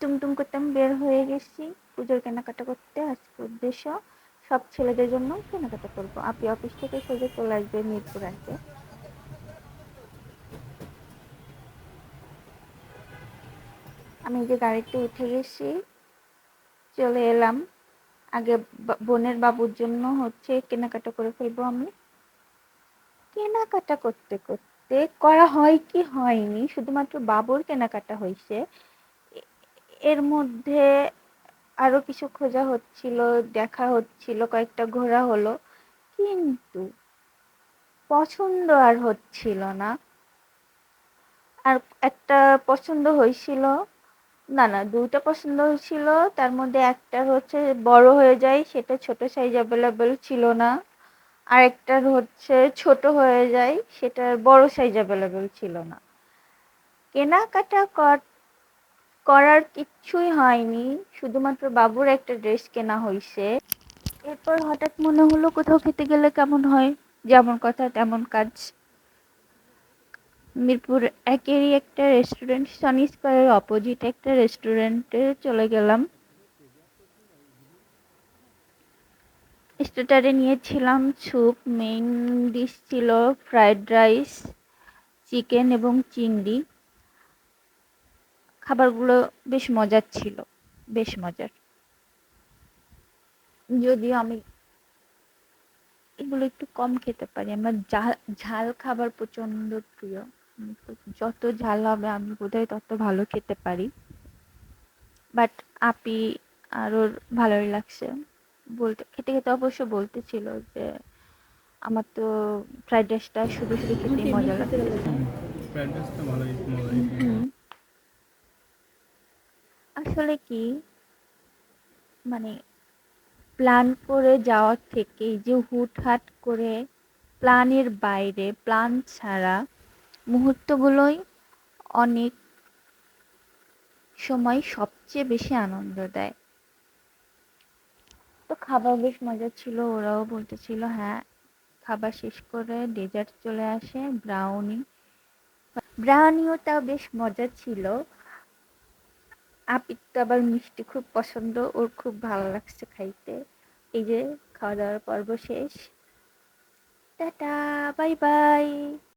টুমটুম করতে আমি বের হয়ে গেছি পুজোর কেনাকাটা করতে। আজকে উদ্দেশ্য সব ছেলেদের জন্য কেনাকাটা করব। আপনি অফিস থেকে সোজা চলে আসবে, মিরপুর আসবে। আমি যে গাড়িতে উঠে গেছি, চলে এলাম। আগে বোনের বাবুর জন্য কেনাকাটা করে ফেলবো আমি। কেনাকাটা করতে করতে করা হয় কি হয়নি, শুধুমাত্র বাবুর কেনাকাটা হয়েছে। এর মধ্যে আরো কিছু খোঁজা হচ্ছিল, দেখা হচ্ছিল, কয়েকটা ঘোরা হলো, কিন্তু পছন্দ আর হচ্ছিল না। আর একটা পছন্দ হয়েছিল, না না, দুইটা পছন্দ হয়েছিল। তার মধ্যে একটা বড় হয়ে যায়, সেটা ছোট সাইজ অ্যাভেলেবল ছিল না। আর একটা ছোট হয়ে যায়, সেটার বড় সাইজ অ্যাভেলেবল ছিল না। কেনাকাটা করার কিচ্ছুই হয়নি, শুধুমাত্র বাবুর একটা ড্রেস কেনা হয়েছে। এরপর হঠাৎ মনে হলো কোথাও খেতে গেলে কেমন হয়, যেমন কথা তেমন কাজ। মিরপুর একেরই একটা রেস্টুরেন্ট, সনি স্কয়ারের অপোজিট একটা রেস্টুরেন্টে চলে গেলাম। স্টার্টারে নিয়েছিলাম স্যুপ, মেইন ডিশ ছিল ফ্রাইড রাইস, চিকেন এবং চিংড়ি। খাবারগুলো বেশ মজার ছিল, বেশ মজার। যদিও আমি এগুলো একটু কম খেতে পারি, আমার ঝাল খাবার প্রচন্ড প্রিয়। যত ঝাল হবে আমি বোধহয় তত ভালো খেতে পারি। বাট আপি আর ওর ভালোই লাগছে, বলতে খেতে খেতে অবশ্য বলতেছিল যে আমার তো ফ্রাইড রাইসটা শুধু শুধু খেতেই মজা লাগতেছে। হুম, আসলে কি, মানে প্ল্যান করে যাওয়ার থেকে যে হুটহাট করে প্ল্যানের বাইরে, প্ল্যান ছাড়া মুহূর্তগুলোই অনেক সময় সবচেয়ে বেশি আনন্দ দেয়। তো খাবার বেশ মজা ছিল, ওরাও বলতেছিল হ্যাঁ। খাবার শেষ করে ডেজার্ট চলে আসে, ব্রাউনি। ব্রাউনিওটাও বেশ মজা ছিল। আপির তো আবার মিষ্টি খুব পছন্দ, ওর খুব ভালো লাগছে খাইতে। এই যে খাওয়া দাওয়ার পর্ব শেষ। Tata, bye bye.